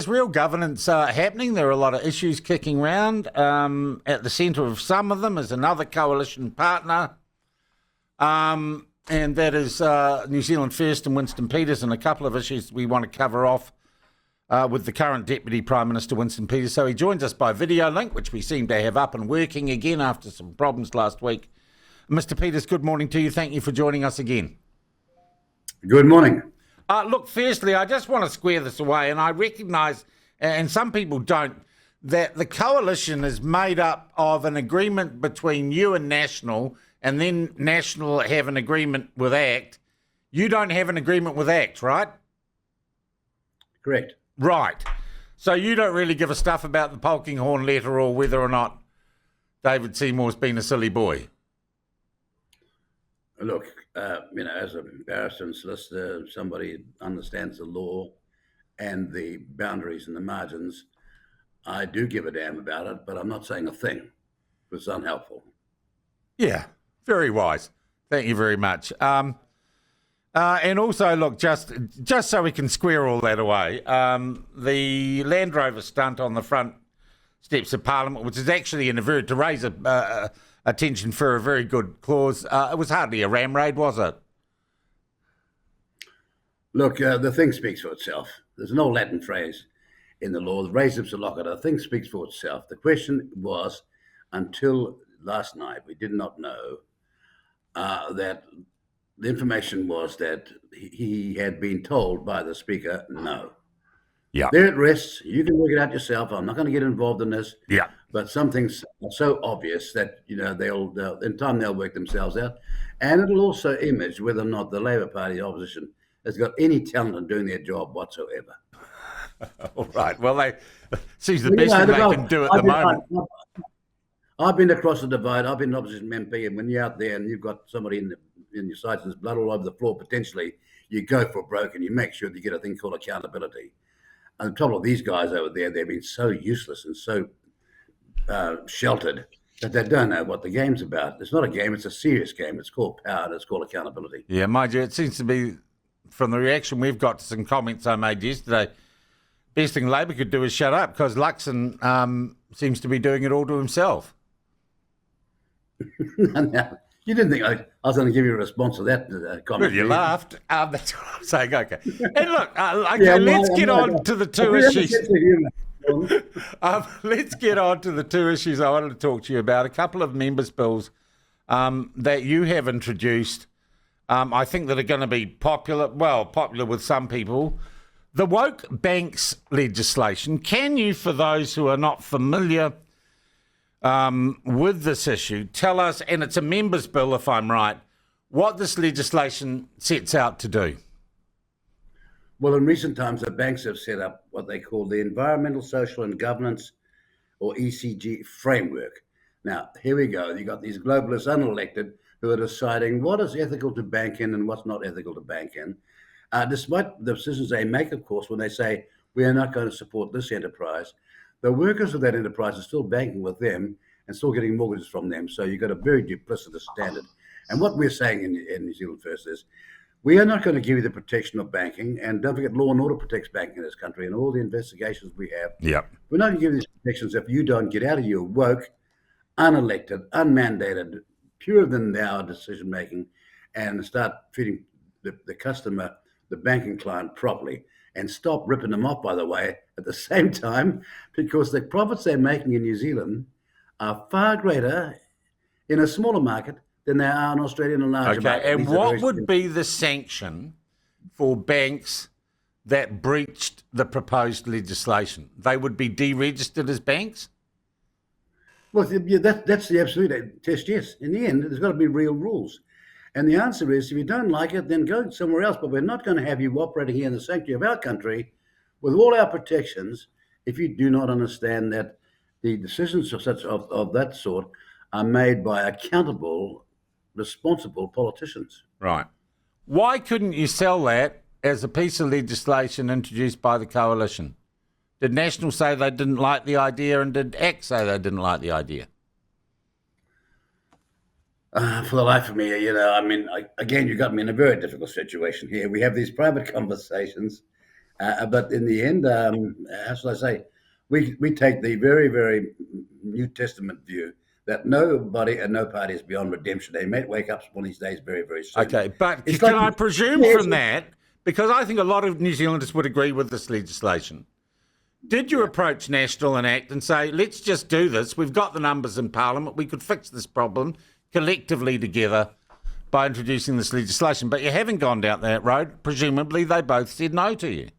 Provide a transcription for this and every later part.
real governance happening. There are a lot of issues kicking around. At the centre of some of them is another coalition partner, and that is New Zealand First and Winston Peters, and a couple of issues we want to cover off with the current Deputy Prime Minister, Winston Peters. So he joins us by video link, which we seem to have up and working again after some problems last week. Mr. Peters, good morning to you. Thank you for joining us again. Good morning. Look, firstly, I just want to square this away, and I recognise, and some people don't, that the coalition is made up of an agreement between you and National, and then National have an agreement with ACT. You don't have an agreement with ACT, right? Correct. Right. So you don't really give a stuff about the Polkinghorne letter or whether or not David Seymour's been a silly boy. Look, as a barrister and solicitor, somebody understands the law and the boundaries and the margins. I do give a damn about it, but I'm not saying a thing. It's unhelpful. Yeah, very wise. Thank you very much. And also, look, just so we can square all that away, the Land Rover stunt on the front steps of Parliament, which is actually to raise attention for a very good cause. It was hardly a ram raid, was it? Look, the thing speaks for itself. There's an old Latin phrase in the law, res ipsa loquitur. The thing speaks for itself. The question was, until last night, we did not know that the information was that he had been told by the Speaker, no. Yeah. There it rests. You can work it out yourself. I'm not going to get involved in this. Yeah. But some things are so obvious that, they'll in time they'll work themselves out. And it'll also image whether or not the Labour Party opposition has got any talent in doing their job whatsoever. All right. Well, they seems the best thing they can do at the moment. I've been across the divide. I've been an opposition MP, and when you're out there and you've got somebody in your sights and there's blood all over the floor, potentially, you go for broke and you make sure that you get a thing called accountability. And the trouble with these guys over there, they've been so useless and so sheltered that they don't know what the game's about. It's not a game, it's a serious game. It's called power and it's called accountability. Yeah, mind you, it seems to be, from the reaction we've got to some comments I made yesterday, best thing Labor could do is shut up, because Luxon seems to be doing it all to himself. Now, you didn't think I was going to give you a response to that comment. Well, you laughed. That's what I'm saying. Okay. And look, let's get on to the two issues. Let's get on to the two issues I wanted to talk to you about. A couple of members' bills that you have introduced, I think that are going to be popular with some people. The woke banks legislation. Can you, for those who are not familiar with this issue, tell us, and it's a members' bill if I'm right, what this legislation sets out to do? Well, in recent times, the banks have set up what they call the Environmental, Social and Governance, or ECG framework. Now, here we go. You've got these globalists unelected who are deciding what is ethical to bank in and what's not ethical to bank in. Despite the decisions they make, of course, when they say, we are not going to support this enterprise, the workers of that enterprise are still banking with them and still getting mortgages from them. So you've got a very duplicitous standard. And what we're saying in New Zealand First is, we are not going to give you the protection of banking. And don't forget, law and order protects banking in this country, and all the investigations we have. Yep. We're not going to give you these protections if you don't get out of your woke, unelected, unmandated, purer than thou decision making, and start treating the customer, the banking client, properly, and stop ripping them off, by the way, at the same time, because the profits they're making in New Zealand are far greater in a smaller market than they are in Australia and a larger market. Okay, and what would be the sanction for banks that breached the proposed legislation? They would be deregistered as banks? Well, that's the absolute test, yes. In the end, there's got to be real rules. And the answer is, if you don't like it, then go somewhere else. But we're not going to have you operating here in the sanctuary of our country with all our protections if you do not understand that the decisions of that sort are made by accountable, responsible politicians. Right. Why couldn't you sell that as a piece of legislation introduced by the coalition? Did National say they didn't like the idea, and did ACT say they didn't like the idea? For the life of me, again, you got me in a very difficult situation here. We have these private conversations, But in the end, how shall I say, we take the very, very New Testament view that nobody and no party is beyond redemption. They may wake up one of these days very, very soon. Okay, but It's can like, I presume yes, from that, because I think a lot of New Zealanders would agree with this legislation, did you approach National and ACT and say, let's just do this, we've got the numbers in Parliament, we could fix this problem collectively together by introducing this legislation, but you haven't gone down that road. Presumably they both said no to you.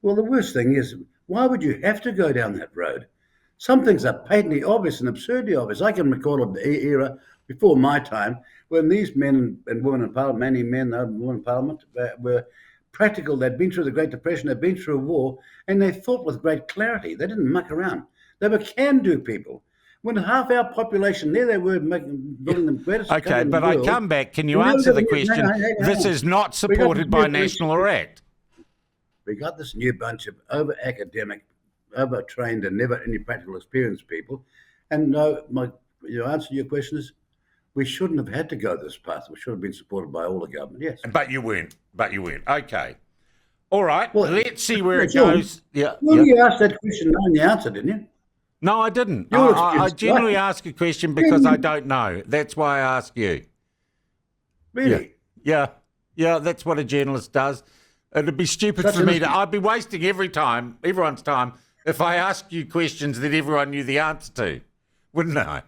well, the worst thing is, why would you have to go down that road? Some things are patently obvious and absurdly obvious. I can recall an era before my time when these men and women in Parliament, many men and women in Parliament, were practical. They'd been through the Great Depression, they'd been through a war, and they thought with great clarity. They didn't muck around. They were can-do people. When half our population, there they were building the greatest country Okay, in the but I world. come back. Can you No, answer no, the no, question? hang on. This is not supported by National or ACT. We got this new bunch of over-academic, over-trained, and never any practical experience people. And no, your answer to your question is, we shouldn't have had to go this path. We should have been supported by all the government. Yes, But you weren't. Okay. All right. Well, let's see where it John, goes. Yeah. well, you asked that question knowing the answer, didn't you? No, I didn't. Your I excuse, generally right? ask a question because I don't know. That's why I ask you. Really? Yeah, that's what a journalist does. It'd be stupid Such for an me to. I'd be wasting everyone's time, if I asked you questions that everyone knew the answer to, wouldn't I?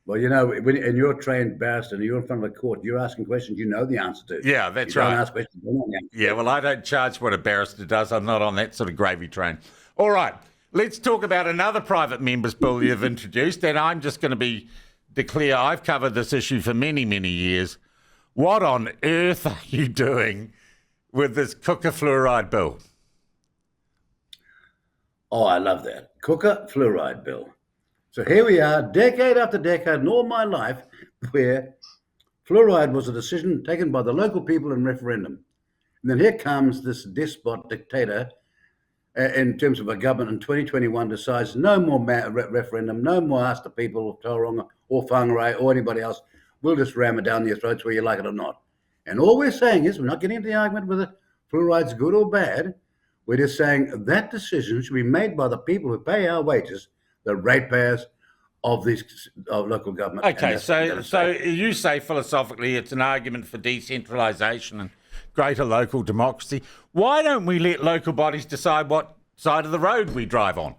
Well, you know, and you're a trained barrister and you're in front of a court, you're asking questions you know the answer to. Yeah, that's you right. Don't ask questions you don't know the answer to. Yeah, well, I don't charge what a barrister does. I'm not on that sort of gravy train. All right, let's talk about another private member's bill you've introduced, and I'm just going to declare I've covered this issue for many, many years. What on earth are you doing with this cooker fluoride bill? Oh, I love that. Cooker fluoride bill. So here we are, decade after decade in all my life, where fluoride was a decision taken by the local people in referendum. And then here comes this despot dictator in terms of a government in 2021 decides no more referendum, no more ask the people of Tauranga or Whangarei or anybody else. We'll just ram it down your throats whether you like it or not. And all we're saying is, we're not getting into the argument whether fluoride's good or bad. We're just saying that decision should be made by the people who pay our wages, the ratepayers of these local government. Okay, so you say philosophically it's an argument for decentralisation and greater local democracy. Why don't we let local bodies decide what side of the road we drive on?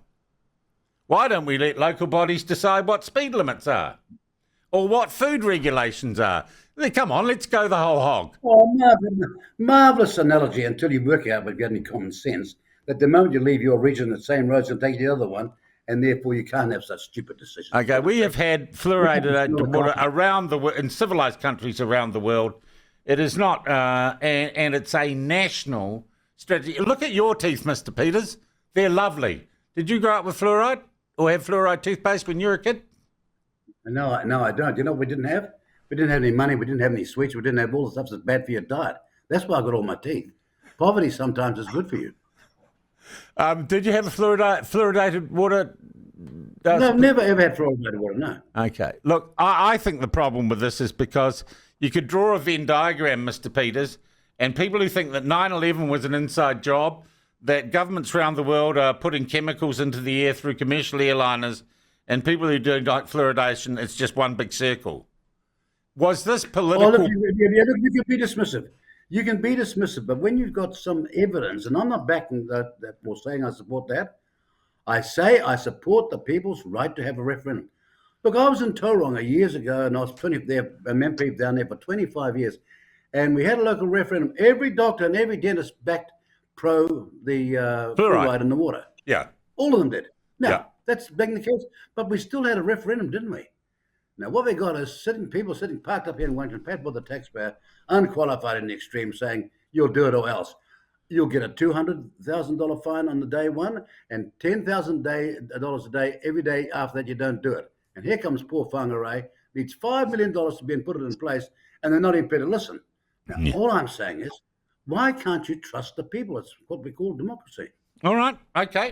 Why don't we let local bodies decide what speed limits are or what food regulations are? Come on, let's go the whole hog. Oh, marvellous analogy until you work out, if you've got any common sense, that the moment you leave your region, the same road's going to take you to the other one, and therefore you can't have such stupid decisions. Okay, we have had fluoridated water around in civilised countries around the world. It is not, and it's a national strategy. Look at your teeth, Mr. Peters. They're lovely. Did you grow up with fluoride or have fluoride toothpaste when you were a kid? No, I don't. You know what we didn't have? We didn't have any money. We didn't have any sweets. We didn't have all the stuff that's bad for your diet. That's why I got all my teeth. Poverty sometimes is good for you. Did you have a fluoridated water? No, I've never ever had fluoridated water, no. Okay. Look, I think the problem with this is because you could draw a Venn diagram, Mr. Peters, and people who think that 9/11 was an inside job, that governments around the world are putting chemicals into the air through commercial airliners, and people who do like fluoridation, it's just one big circle. Was this political? Oh, look, you can be dismissive. You can be dismissive, but when you've got some evidence, and I'm not backing that or saying I support that, I say I support the people's right to have a referendum. Look, I was in Tauranga years ago, and I was a MP down there for 25 years, and we had a local referendum. Every doctor and every dentist backed pro the fluoride in the water. Yeah. All of them did. Now, Yeah. that's being the case, but we still had a referendum, didn't we? Now, what we got is people sitting parked up here in Wellington, paid by the taxpayer, unqualified in the extreme, saying, you'll do it or else. You'll get a $200,000 fine on the day one and $10,000 a day every day after that you don't do it. And here comes poor Whangarei, needs $5 million to be put it in place, and they're not even prepared to listen. Now, all I'm saying is, why can't you trust the people? It's what we call democracy. All right. Okay.